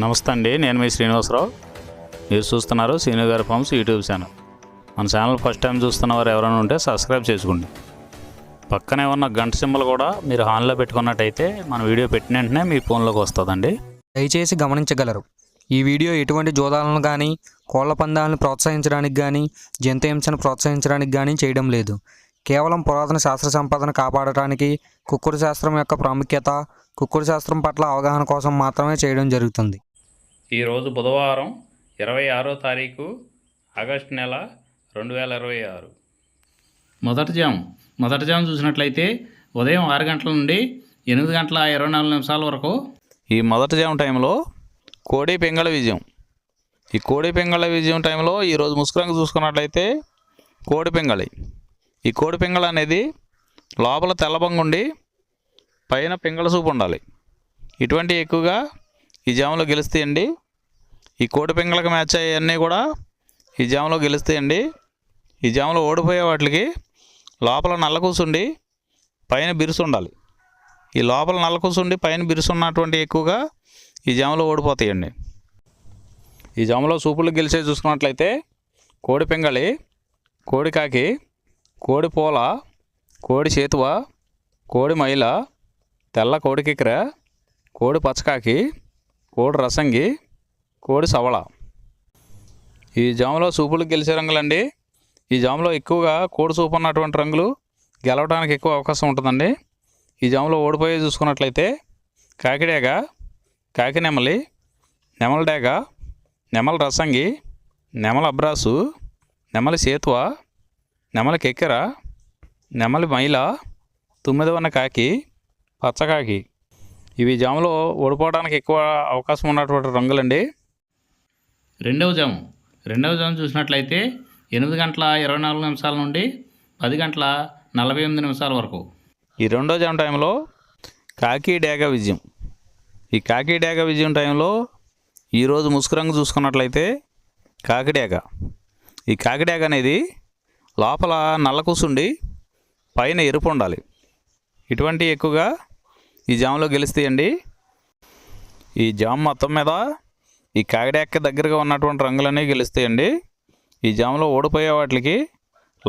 నమస్తే అండి, నేను మీ శ్రీనివాసరావు. మీరు చూస్తున్నారు శ్రీను గారి ఫార్మ్స్ యూట్యూబ్ ఛానల్. మన ఛానల్ ఫస్ట్ టైం చూస్తున్న వారు ఎవరైనా ఉంటే సబ్స్క్రైబ్ చేసుకోండి. పక్కనే ఉన్న గంట సింబల్ కూడా మీరు ఆన్లో పెట్టుకున్నట్టయితే మన వీడియో పెట్టిన వెంటనే మీ ఫోన్లోకి వస్తుందండి. దయచేసి గమనించగలరు, ఈ వీడియో ఎటువంటి జోదాలను కానీ కోళ్ల పందాలను ప్రోత్సహించడానికి కానీ జంతు హింసను ప్రోత్సహించడానికి కానీ చేయడం లేదు. కేవలం పురాతన శాస్త్ర సంపదను కాపాడటానికి, కుక్కుడు శాస్త్రం యొక్క ప్రాముఖ్యత, కుక్కుడు శాస్త్రం పట్ల అవగాహన కోసం మాత్రమే చేయడం జరుగుతుంది. ఈరోజు బుధవారం 26వ తారీఖు ఆగస్టు నెల 2026. మొదటి జాము చూసినట్లయితే ఉదయం 6 గంటల నుండి 8 గంటల 24 నిమిషాల వరకు ఈ మొదటి జాము టైంలో కోడి పెంగళ విజయం. ఈ కోడి పెంగళ విజయం టైంలో ఈరోజు ముసుకురంగు చూసుకున్నట్లయితే కోడి పెంగళి. ఈ కోడి పెంగళ అనేది లోపల తెల్లబంగుండి పైన పెంగళ సూపు ఉండాలి. ఇటువంటి ఎక్కువగా ఈ జాములో గెలుస్తాయండి. ఈ కోడి పెంగళకు మ్యాచ్ అయ్యన్నీ కూడా ఈ జాములో గెలుస్తాయండి. ఈ జాములో ఓడిపోయే వాటికి లోపల నల్ల కూసుండి పైన బిరుసు ఉండాలి. ఈ లోపల నల్ల కూసుండి పైన బిరుసు ఉన్నటువంటి ఎక్కువగా ఈ జాములో ఓడిపోతాయండి. ఈ జాములో సూపులు గెలిచే చూసుకున్నట్లయితే కోడి పెంగళి, కోడి కాకి, కోడి పోల, కోడి చేతువ, కోడి మైల, తెల్ల కోడి కిక్కెర, కోడి పచ్చకాకి, కోడి రసంగి, కోడి సవళ. ఈ జాములో సూపులు గెలిచే రంగులండి. ఈ జాములో ఎక్కువగా కోడి సూపు ఉన్నటువంటి రంగులు గెలవడానికి ఎక్కువ అవకాశం ఉంటుందండి. ఈ జాములో ఓడిపోయే చూసుకున్నట్లయితే కాకిడేగ, కాకి నెమలి, నెమల డేగ, నెమల రసంగి, నెమల అబ్రాసు, నెమలి సేతువ, నెమలి కెక్కెర, నెమలి మైల, తుమ్మిదవన్న కాకి, పచ్చకాకి. ఇవి జాములో ఓడిపోవడానికి ఎక్కువ అవకాశం ఉన్నటువంటి రంగులండి. రెండవ జాము చూసినట్లయితే 8 గంటల 24 నిమిషాల నుండి 10 గంటల 48 నిమిషాల వరకు ఈ రెండో జాము టైంలో కాకి డేగ విజయం. ఈ కాకి డేగ విజయం టైంలో ఈరోజు ముసుకురంగు చూసుకున్నట్లయితే కాకిడేగ. ఈ కాకిడేగ అనేది లోపల నల్ల కూసుండి పైన ఎరుపు ఉండాలి. ఇటువంటి ఎక్కువగా ఈ జాములో గెలుస్తాయండి. ఈ జాము మొత్తం మీద ఈ కాకిడేగకి దగ్గరగా ఉన్నటువంటి రంగులన్నీ గెలుస్తాయండి. ఈ జాములో ఓడిపోయే వాటికి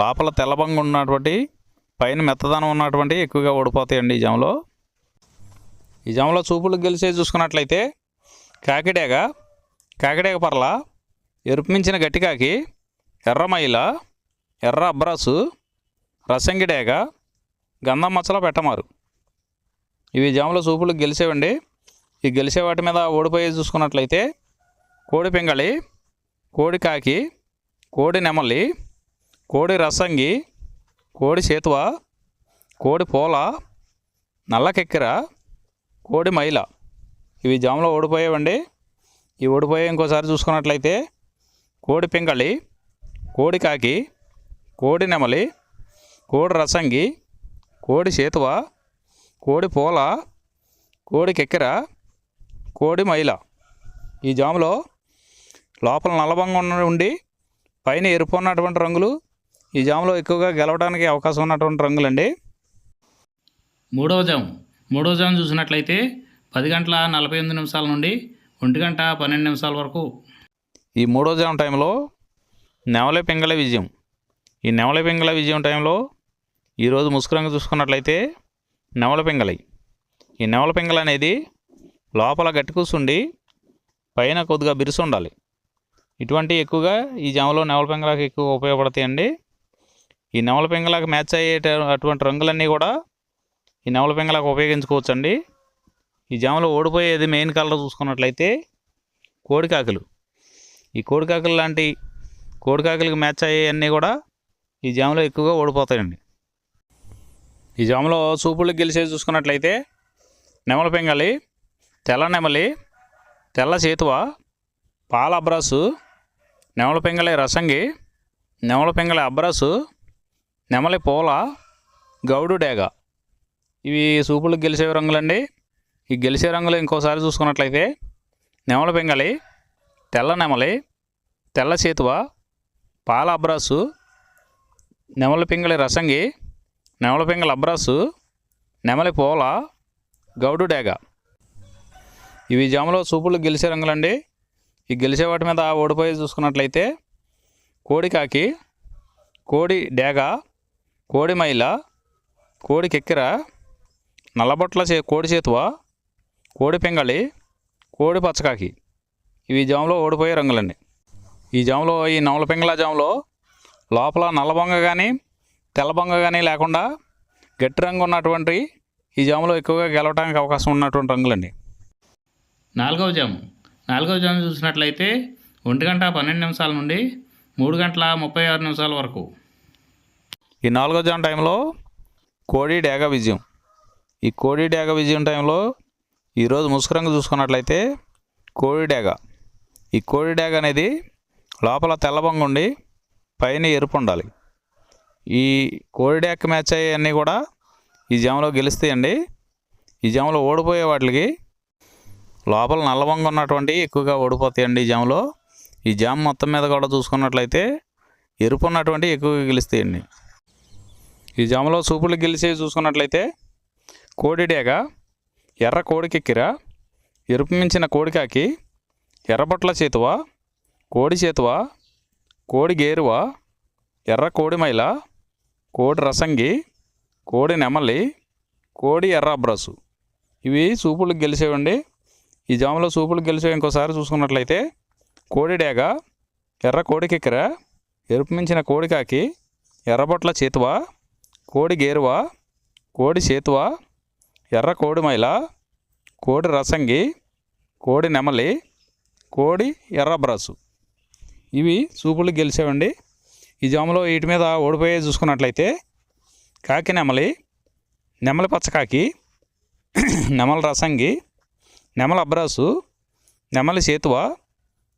లోపల తెల్లబంగు ఉన్నటువంటి పైన మెత్తదనం ఉన్నటువంటి ఎక్కువగా ఓడిపోతాయండి. ఈ జాములో చూపులు గెలిచే చూసుకున్నట్లయితే కాకిడేగ, కాకిడేగ పర్ల, ఎరుపు మించిన గట్టికాకి, ఎర్రమైల, ఎర్ర అబ్రాసు, రసంగిడేగ, గంధం మచ్చల పెట్టమారు. ఇవి జాములో సూపులు గెలిచేవండి. ఈ గెలిచే వాటి మీద ఓడిపోయి చూసుకున్నట్లయితే కోడి పెంగళి, కోడి కాకి, కోడి నెమలి, కోడి రసంగి, కోడి చేతువ, కోడి పోల, నల్ల కెక్కెర, కోడి మైల. ఇవి జాములో ఓడిపోయేవండి. ఈ ఓడిపోయే ఇంకోసారి చూసుకున్నట్లయితే కోడి పెంగళి, కోడి కాకి, కోడి నెమలి, కోడి రసంగి, కోడి చేతువ, కోడి పోల, కోడి కెక్కెర, కోడి మైల. ఈ జాములో లోపల నల్లబంగా ఉండి పైన ఎరుపు ఉన్నటువంటి రంగులు ఈ జాములో ఎక్కువగా గెలవడానికి అవకాశం ఉన్నటువంటి రంగులండి. మూడవ జాము చూసినట్లయితే 10 గంటల 48 నిమిషాల నుండి 1 గంట 12 నిమిషాల వరకు ఈ మూడో జాము టైంలో నెమలి పెంగళ విజయం. ఈ నెమలి పెంగళ విజయం టైంలో ఈరోజు ముసుకురంగు చూసుకున్నట్లయితే నెమల పెంగళి. ఈ నెమల పెంగళ అనేది లోపల గట్టి కూసుండి పైన కొద్దిగా బిరుసు ఉండాలి. ఇటువంటి ఎక్కువగా ఈ జాములో నెమల పెంగళకి ఎక్కువ ఉపయోగపడతాయండి. ఈ నెమల పెంగళకి మ్యాచ్ అయ్యే అటువంటి రంగులన్నీ కూడా ఈ నెమల పెంగళకు ఉపయోగించుకోవచ్చండి. ఈ జాములో ఓడిపోయేది మెయిన్ కలర్ చూసుకున్నట్లయితే కోడికాకులు. ఈ కోడికాకులు లాంటి కోడికాకులకి మ్యాచ్ అయ్యేవన్నీ కూడా ఈ జాములో ఎక్కువగా ఓడిపోతాయండి. ఈ జాములో సూపులకు గెలిచేది చూసుకున్నట్లయితే నెమల పెంగళి, తెల్ల నెమలి, తెల్ల చేతువ, పాల అబ్రాసు, నెమల పెంగళి రసంగి, నెమల పెంగళి అబ్రాసు, నెమలి పోల, గౌడు డేగ. ఇవి సూపులకు గెలిచే రంగులండి. ఈ గెలిచే రంగులు ఇంకోసారి చూసుకున్నట్లయితే నెమల పెంగళి, తెల్ల నెమలి, తెల్ల చేతువ, పాల అబ్రాసు, నెమల పెంగళి రసంగి, నెమల పెంగళి అబ్రాసు, నెమలి పోల, గౌడు డేగ. ఇవి జాములో సూపులు గెలిచే రంగులండి. ఈ గెలిచే వాటి మీద ఓడిపోయి చూసుకున్నట్లయితే కోడి కాకి, కోడి డేగ, కోడి మైల, కోడి కెక్కెర, నల్లబొట్ల కోడి చేతువ, కోడి పింగళి, కోడి పచ్చకాకి. ఇవి జాములో ఓడిపోయే రంగులండి. ఈ జాములో ఈ నవల పింగళ జాములో లోపల నల్లబొంగ కానీ తెల్లబొంగ కానీ లేకుండా గట్టి రంగు ఉన్నటువంటి ఈ జాములో ఎక్కువగా గెలవడానికి అవకాశం ఉన్నటువంటి రంగులండి. నాలుగవ జాము చూసినట్లయితే 1:12 నుండి 3:36 వరకు. ఈ 4వ జాము టైంలో కోడి డేగ విజయం. ఈ కోడి డేగ విజయం టైంలో ఈరోజు ముసుగు రంగు చూసుకున్నట్లయితే కోడి డేగ. ఈ కోడి డేగ అనేది లోపల తెల్లబొంగ ఉండి పైన ఎరుపు ఉండాలి. ఈ కోడి డేగ మ్యాచ్ అయ్యేవన్నీ కూడా ఈ జాములో గెలుస్తాయండి. ఈ జాములో ఓడిపోయే వాటికి లోపల నల్లబొంగ ఉన్నటువంటి ఎక్కువగా ఓడిపోతాయండి. ఈ జాములో ఈ జామ్ మొత్తం మీద కూడా చూసుకున్నట్లయితే ఎరుపు ఉన్నటువంటి ఎక్కువగా గెలుస్తాయండి. ఈ జాములో సూపులు గెలిచేవి చూసుకున్నట్లయితే కోడి డేగ, ఎర్ర కోడి కెక్కెర, ఎరుపు మించిన కోడికాకి, ఎర్రబొట్ల చేతువ, కోడి చేతువ, కోడి గేరువ, ఎర్ర కోడి మైల, కోడి రసంగి, కోడి నెమలి, కోడి ఎర్ర అబ్రాసు. ఇవి సూపులకు గెలిచేవండి. ఈ జాములో సూపులకు గెలిచేవి ఇంకోసారి చూసుకున్నట్లయితే కోడి డేగ, ఎర్ర కోడి కెక్కెర, ఎరుపు మించిన కోడికాకి, ఎర్రబొట్ల చేతువ, కోడి గేరువ, కోడి చేతువ, ఎర్ర కోడి మైల, కోడి రసంగి, కోడి నెమలి, కోడి ఎర్ర అబ్రాసు. ఇవి సూపులు గెలిచేవండి. ఈ జాములో వీటి మీద ఓడిపోయే చూసుకున్నట్లయితే కాకి నెమలి, నెమలి పచ్చకాకి, నెమలి రసంగి, నెమలి అబ్రాసు, నెమలి చేతువ,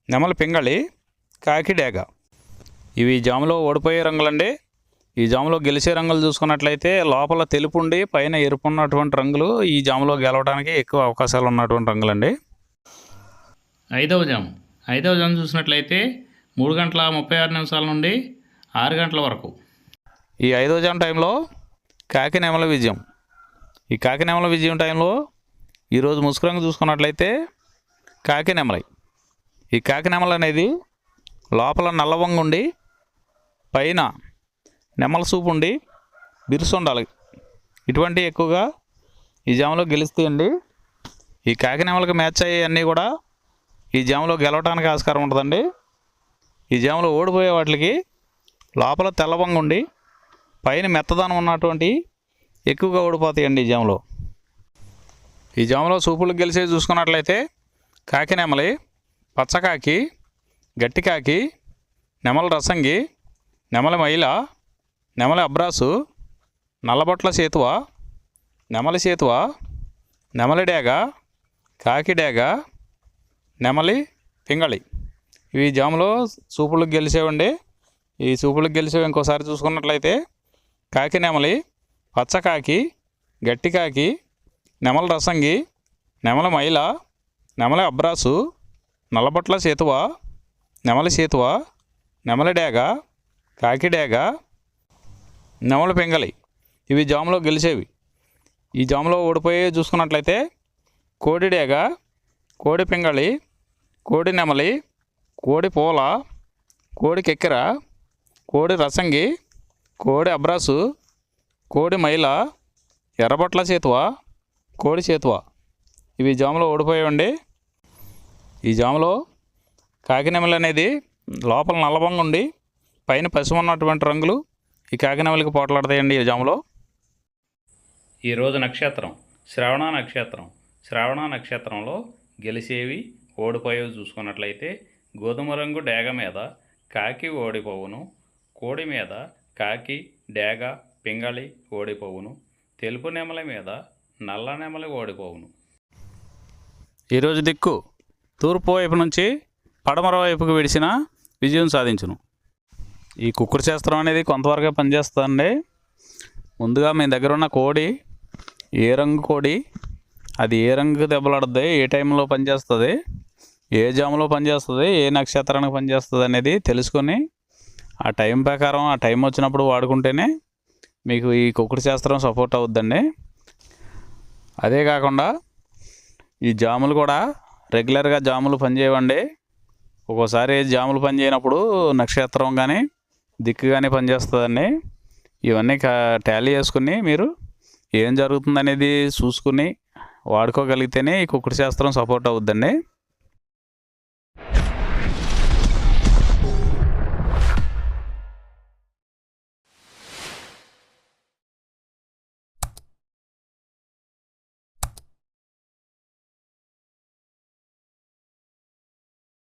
నెమలి పింగళి, కాకి డేగ. ఇవి జాములో ఓడిపోయే రంగులండి. ఈ జాములో గెలిచే రంగులు చూసుకున్నట్లయితే లోపల తెలుపు ఉండి పైన ఎరుపు ఉన్నటువంటి రంగులు ఈ జాములో గెలవడానికి ఎక్కువ అవకాశాలు ఉన్నటువంటి రంగులండి. ఐదవ జాము చూసినట్లయితే 3:36 నుండి 6 వరకు. ఈ 5వ జాము టైంలో కాకి నెమల విజయం. ఈ కాకి నెమల విజయం టైంలో ఈరోజు ముసుగు రంగు చూసుకున్నట్లయితే కాకి నెమలి. ఈ కాకి నెమల అనేది లోపల నల్లబొంగ ఉండి పైన నెమల సూపు ఉండి బిరుసు ఉండాలి. ఇటువంటి ఎక్కువగా ఈ జాములో గెలుస్తాయండి. ఈ కాకి నెమలకి మ్యాచ్ అయ్యేవన్నీ కూడా ఈ జాములో గెలవడానికి ఆస్కారం ఉంటుందండి. ఈ జాములో ఓడిపోయే వాటికి లోపల తెల్లబొంగ ఉండి పైన మెత్తదనం ఉన్నటువంటి ఎక్కువగా ఓడిపోతాయండి ఈ జాములో. ఈ జాములో సూపులు గెలిచేవి చూసుకున్నట్లయితే కాకి నెమలి, పచ్చకాకి, గట్టికాకి, నెమలి రసంగి, నెమలి మైల, నెమలి అబ్రాసు, నల్లబొట్ల చేతువ, నెమలి చేతువ, నెమలి డేగ, కాకి డేగ, నెమలి పింగళి. ఇవి జాములో సూపులకు గెలిచేవండి. ఈ సూపులకు గెలిచేవి ఇంకోసారి చూసుకున్నట్లయితే కాకి నెమలి, పచ్చకాకి, గట్టికాకి, నెమలి రసంగి, నెమలి మైల, నెమలి అబ్రాసు, నల్లబొట్ల చేతువ, నెమలి చేతువ, నెమలి డేగ, కాకి డేగ, నెమలి పింగళి. ఇవి జాములో గెలిచేవి. ఈ జాములో ఓడిపోయి చూసుకున్నట్లయితే కోడి డేగ, కోడి పింగళి, కోడి నెమలి, కోడి పూల, కోడి కెక్కెర, కోడి రసంగి, కోడి అబ్రాసు, కోడి మైల, ఎర్రబొట్ల చేతువ, కోడి చేతువ. ఇవి జాములో ఓడిపోయాయండి. ఈ జాములో కాకి నెమలి అనేది లోపల నల్లబొంగ ఉండి పైన పసుపు ఉన్నటువంటి రంగులు ఈ కాకి నెమలికి పోట్లాడతాయండి ఈ జాములో. ఈరోజు నక్షత్రం శ్రవణ నక్షత్రంలో గెలిచేవి ఓడిపోయేవి చూసుకున్నట్లయితే గోధుమ రంగు డేగ మీద కాకి ఓడిపోవును, కోడి మీద కాకి, డేగ, పింగళి ఓడిపోవును, తెలుపు నెమలి మీద నల్ల నెమలి ఓడిపోవును. ఈరోజు దిక్కు తూర్పు వైపు నుంచి పడమర వైపుకు విడిచిన విజయం సాధించును. ఈ కుక్కుడు శాస్త్రం అనేది కొంతవరకే పనిచేస్తుందండి. ముందుగా మీ దగ్గర ఉన్న కోడి ఏ రంగు కోడి, అది ఏ రంగుకి దెబ్బలాడుద్ది, ఏ టైంలో పనిచేస్తుంది, ఏ జాములో పనిచేస్తుంది, ఏ నక్షత్రానికి పనిచేస్తుంది అనేది తెలుసుకొని ఆ టైం ప్రకారం ఆ టైం వచ్చినప్పుడు వాడుకుంటేనే మీకు ఈ కుక్కుడు శాస్త్రం సపోర్ట్ అవుద్దండి. అదే కాకుండా ఈ జాములు కూడా రెగ్యులర్గా జాములు పనిచేయవండి. ఒక్కోసారి జాములు పనిచేయనప్పుడు నక్షత్రం కానీ దిక్కు కానీ పనిచేస్తుందండి. ఇవన్నీ టాలీ చేసుకుని మీరు ఏం జరుగుతుందనేది చూసుకుని వాడుకోగలిగితేనే ఈ కుక్కుడు శాస్త్రం సపోర్ట్ అవుద్దండి.